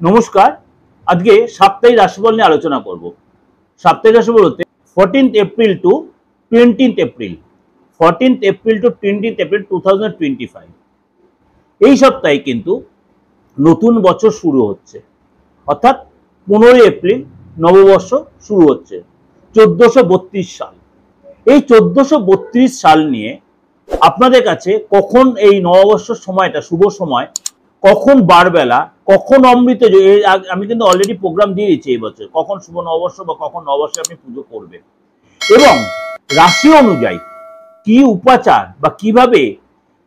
নমস্কার। আজকে সাপ্তাহিক রাশিফল নিয়ে আলোচনা করব। সাপ্তাহিক রাশিফল হতে 14th April to 20th April 14th April to 20th April 2025 এই সপ্তাহে কিন্তু নতুন বছর শুরু হচ্ছে, অর্থাৎ 15 এপ্রিল নববর্ষ শুরু হচ্ছে 1432 সাল। এই 1432 সাল নিয়ে আপনাদের কাছে কখন এই নববর্ষের সময়টা শুভ সময়, কখন বারবেলা, কখন অমৃত, আমি কিন্তু অলরেডি প্রোগ্রাম দিয়ে দিচ্ছি এই বছর কখন শুভ নববর্ষ বা কখন নববর্ষে আপনি পুজো করবেন, এবং রাশি অনুযায়ী কি উপাচার বা কিভাবে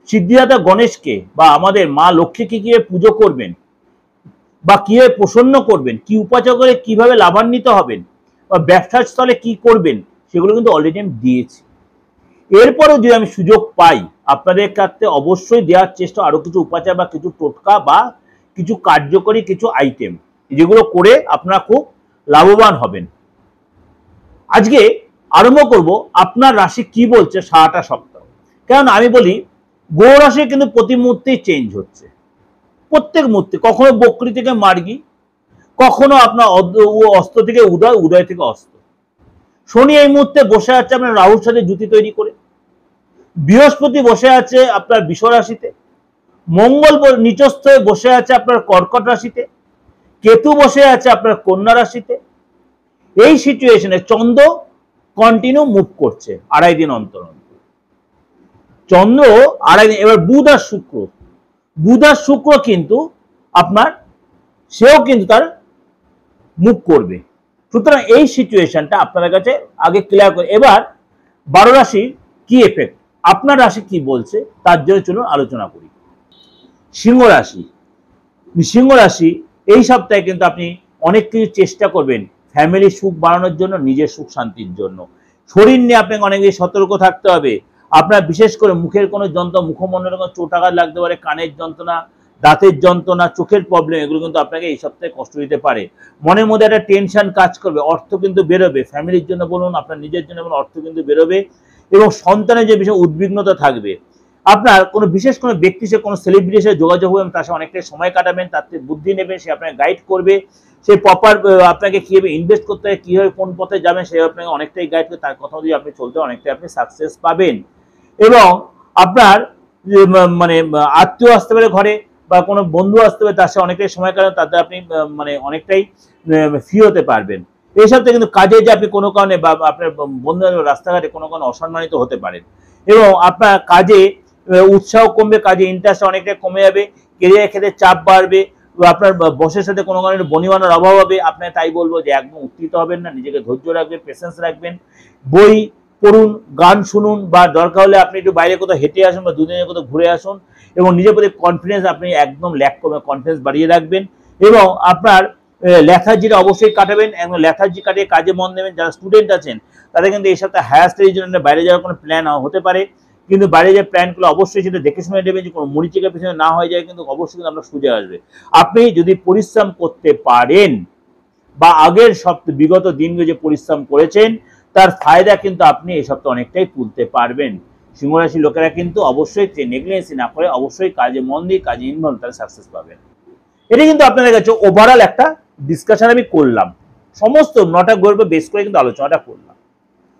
সিদ্ধিদাতা গণেশকে বা আমাদের মা লক্ষ্মীকে কিভাবে পুজো করবেন বা কিভাবে প্রসন্ন করবেন, কি উপাচার করে কিভাবে লাভান্বিত হবেন বা ব্যবসার স্থলে কি করবেন, সেগুলো কিন্তু অলরেডি আমি দিয়েছি। এরপরেও যদি আমি সুযোগ পাই আপনাদের কাছে অবশ্যই দেওয়ার চেষ্টা আরো কিছু উপাচার বা কিছু টোটকা বা কিছু কার্যকরী কিছু আইটেম, যেগুলো করে আপনারা খুব লাভবান হবেন। আজকে আরম্ভ করব আপনার রাশি কি বলছে সারাটা সপ্তাহ। কারণ আমি বলি গ্রহ রাশি কিন্তু প্রতি মুহূর্তেই চেঞ্জ হচ্ছে, প্রত্যেক মুহূর্তে, কখনো বকরি থেকে মার্গী, কখনো আপনার অস্ত থেকে উদয়, উদয় থেকে অস্ত। শনি এই মুহূর্তে বসে আছে আপনার রাহুর সাথে জুতি তৈরি করে, বৃহস্পতি বসে আছে আপনার বৃষ রাশিতে, মঙ্গল নিচস্থ হয়ে বসে আছে আপনার কর্কট রাশিতে, কেতু বসে আছে আপনার কন্যা রাশিতে। এই সিচুয়েশনে চন্দ্র কন্টিনিউ মুভ করছে আড়াই দিন অন্তর অন্তর, চন্দ্র আড়াই দিন। এবার বুধ আর শুক্র কিন্তু আপনার সেও কিন্তু তার মুভ করবে। সুতরাং এই সিচুয়েশনটা আপনাদের কাছে আগে ক্লিয়ার করে, এবার 12 রাশির কি এফেক্ট, আপনার রাশি কি বলছে তার জন্য চলুন আলোচনা করি। সিংহ রাশি এই সপ্তাহে কিন্তু আপনি অনেক কিছু চেষ্টা করবেন ফ্যামিলির সুখ বাড়ানোর জন্য, নিজের সুখ শান্তির জন্য। শরীর নিয়ে আপনাকে অনেক বেশি সতর্ক থাকতে হবে। আপনার বিশেষ করে মুখের কোনো যন্ত্রণা, মুখমণ্ডলের কোনো চোটাঘাত লাগতে পারে, কানের যন্ত্রণা, দাঁতের যন্ত্রণা, চোখের প্রবলেম, এগুলো কিন্তু আপনাকে এই সপ্তাহে কষ্ট দিতে পারে। মনের মধ্যে একটা টেনশন কাজ করবে, অর্থ কিন্তু বেরোবে, ফ্যামিলির জন্য বলুন, আপনার নিজের জন্য বলুন, অর্থ কিন্তু বেরোবে। এবং সন্তানের যে বিষয়ে উদ্বিগ্নতা থাকবে, আপনার কোনো বিশেষ কোনো ব্যক্তির সাথে কোনো সেলিব্রিটির সাথে যোগাযোগ হবে, তার সাথে অনেকটাই সময় কাটাবেন, তার থেকে বুদ্ধি নেবেন, সে আপনাকে গাইড করবে, সে প্রপার আপনাকে কিভাবে ইনভেস্ট করতে হয়, কিভাবে কোন পথে যাবেন সে আপনাকে অনেকটাই গাইড করে, তার কথা যদি আপনি চলতে অনেকটাই আপনি সাকসেস পাবেন। এবং আপনার মানে আত্মীয় আসতে পারে ঘরে, বা কোনো বন্ধু আসতে পারে, তার সাথে অনেকটাই সময় কাটান, তাতে আপনি মানে অনেকটাই ফ্রি হতে পারবেন। এই সপ্তাহে কিন্তু কাজে যে আপনি কোনো কারণে বা আপনার বন্ধু রাস্তাঘাটে কোনো কারণে অসম্মানিত হতে পারেন, এবং আপনার কাজে উৎসাহ কমবে, কাজে ইন্টারেস্ট অনেকটাই কমে যাবে, কেরিয়ার ক্ষেত্রে চাপ বাড়বে, আপনার বসের সাথে কোনো কারণে বনিবানার অভাব হবে। আপনার তাই বলবো যে একদম উত্তেজিত হবেন না, নিজেকে ধৈর্য রাখবেন, পেশেন্স রাখবেন, বই পড়ুন, গান শুনুন, বা দরকার হলে আপনি একটু বাইরে কোথাও হেঁটে আসুন বা দুদিনের কোথাও ঘুরে আসুন, এবং নিজের প্রতি কনফিডেন্স আপনি একদম ল্যাক করবেন, কনফিডেন্স বাড়িয়ে রাখবেন। এবং আপনার লেথার্জিটা অবশ্যই কাটাবেন, একদম লেথার্জি কাটিয়ে কাজে মন দেবেন। যারা স্টুডেন্ট আছেন তাদের কিন্তু এই সপ্তাহে হায়ার স্টাডির জন্য বাইরে যাওয়ার কোনো প্ল্যান হতে পারে, কিন্তু বাইরে যে প্ল্যানগুলো অবশ্যই সেটা দেখে শুনে দেবেন, যে কোনো মরিচিকার পিছনে না হয়ে যায়, কিন্তু অবশ্যই কিন্তু আপনার সুযোগ আসবে। আপনি যদি পরিশ্রম করতে পারেন বা আগের সপ্তাহে বিগত দিনগুলো যে পরিশ্রম করেছেন তার ফায়দা কিন্তু আপনি এই সপ্তাহে অনেকটাই তুলতে পারবেন। সিংহরাশির লোকেরা কিন্তু অবশ্যই নেগলিজেন্সি না করে অবশ্যই কাজে মন দিয়ে কাজে ইনভলভ, তারা সাকসেস পাবেন। এটা কিন্তু আপনাদের কাছে ওভারঅল একটা ডিসকাশন আমি করলাম, সমস্ত 9টা গ্রহের উপর বেস করে কিন্তু আলোচনাটা করলাম।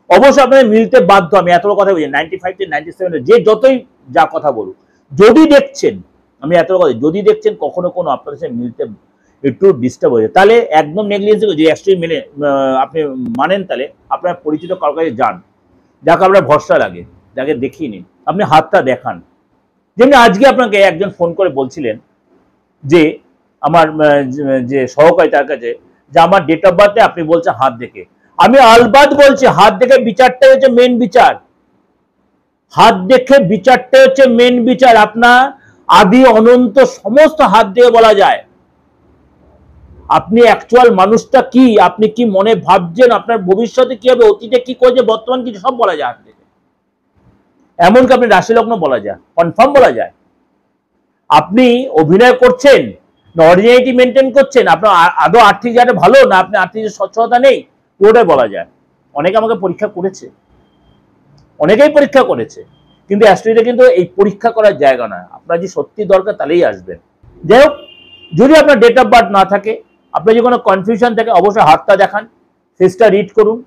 অবশ্যই আপনাদের মিলতে বাধ্য, আমি এত কথা বলছি 95 থেকে 97 যে যতই যা কথা বলুক, যদি দেখছেন, আমি এত কথা, যদি দেখছেন কখনো কোনো আপনাদের সাথে মিলতে একটু ডিস্টার্ব হয়েছে, তাহলে একদম নেগলিজেন্সি যে অ্যাকচুয়ালি মেনে আপনি মানেন, তাহলে আপনার পরিচিত কারোর কাছে যান, যাকে আপনার ভরসা লাগে, যাকে দেখিয়ে নিন, আপনি হাতটা দেখান। যেমনি আজকে আপনাকে একজন ফোন করে বলছিলেন যে আমার যে সহকারী তার কাছে, যে আমার ডেট অফ বার্থে আপনি বলছেন হাত দেখে। আমি আলবাদ বলছি, হাত দেখে বিচারটা হচ্ছে মেন বিচার, হাত দেখে বিচারটা হচ্ছে মেন বিচার। আপনার আদি অনন্ত সমস্ত হাত দিয়ে বলা যায় আপনি অ্যাকচুয়াল মানুষটা কি, আপনি কি মনে ভাবছেন, আপনার ভবিষ্যতে কি হবে, অতীতে কি করেছে, বর্তমান কিছু সব বলা যায় হাত দেখে। এমনকি আপনি রাশি লগ্ন বলা যায়, কনফার্ম বলা যায়। আপনি অভিনয় করছেন না অরিজিনালিটি মেনটেন করছেন, আপনার আদৌ আর্থিক জায়গাটা ভালো না আপনি আর্থিক সচ্ছলতা নেই, পুরোটাই বলা যায়। অনেকে আমাকে পরীক্ষা করেছে, অনেকেই পরীক্ষা করেছে, কিন্তু অ্যাস্ট্রোলজিতে কিন্তু এই পরীক্ষা করার জায়গা নয়, আপনার যে সত্যি দরকার তাহলেই আসবেন। যাই হোক, যদি আপনার ডেট অফ বার্থ না থাকে, আপনার যদি কোনো কনফিউশন থাকে, অবশ্যই হাতটা দেখান, ফেসটা রিড করুন।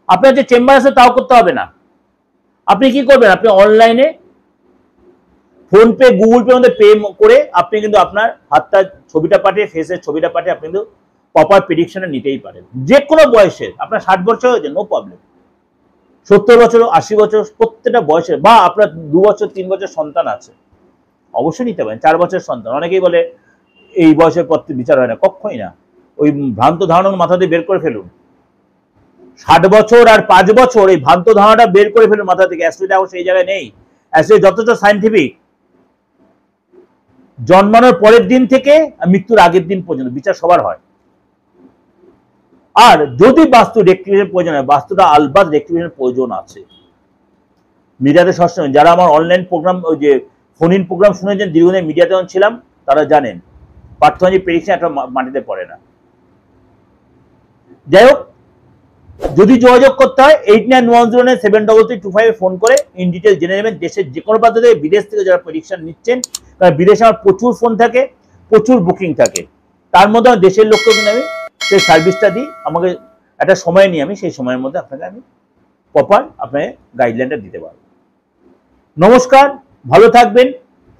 আপনার যে চেম্বার আছে তাও করতে হবে না। আপনি কি করবেন, আপনি অনলাইনে ফোনপে, গুগল পে মধ্যে পে করে আপনি কিন্তু আপনার হাতটা ছবিটা পাঠিয়ে, ফেসের ছবিটা পাঠিয়ে আপনি কিন্তু প্রপার প্রেডিকশনে নিতেই পারেন। যে কোনো বয়সের, আপনার 60 বছর হয়েছে, নো প্রবলেম, 70 বছর, 80 বছর, প্রত্যেকটা বয়সের, বা আপনার 2 বছর 3 বছর সন্তান আছে, অবশ্যই নিতে পারেন। 4 বছরের সন্তান, অনেকেই বলে এই বয়সের পর বিচার হয় না, কখনোই না। ওই ভ্রান্ত ধারণা মাথা দিয়ে বের করে ফেলুন। 60 বছর আর 5 বছর, এই ভ্রান্ত ধারণাটা বের করে ফেলুন মাথা থেকে। অ্যাস্ট্রোলজি এখন সেই জায়গায় নেই। অ্যাস্ট্রোলজি যথেষ্ট সায়েন্টিফিক। জন্মানোর পরের দিন থেকে মৃত্যুর আগের দিন পর্যন্ত বিচার সবার হয়। আর যদি বাস্তু রেক্টিফিকেশন প্রয়োজন হয়, বাস্তুটা আলবাদ রেক্টিফিকেশন প্রয়োজন আছে। মিডিয়াতে সবসময় যারা আমার অনলাইন প্রোগ্রাম, ওই যে ফোন ইন প্রোগ্রাম শুনেছেন, দীর্ঘদিন মিডিয়াতে যখন ছিলাম, তারা জানেন পার্থনাজি প্রেডিকশন একটা মাটিতে পড়ে না। যাই হোক, যদি যোগাযোগ করতে হয় 8910973325 ফোন করে ইন ডিটেল জেনে নেবেন। দেশের যে কোনো প্রান্ত থেকে, বিদেশ থেকে যারা প্রেডিকশন নিচ্ছেন, কারণ বিদেশে আমার প্রচুর ফোন থাকে, প্রচুর বুকিং থাকে। তার মধ্যে দেশের লোককে কিন্তু আমি সেই সার্ভিসটা দিই। আমাকে একটা সময় নিয়ে আমি সেই সময়ের মধ্যে আপনাকে আমি প্রপার আপনাকে গাইডলাইনটা দিতে পারবো। নমস্কার, ভালো থাকবেন।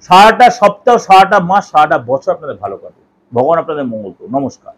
সারাটা সপ্তাহ, সারাটা মাস, সারাটা বছর আপনাদের ভালো কাটবে। ভগবান আপনাদের মঙ্গল করুন। নমস্কার।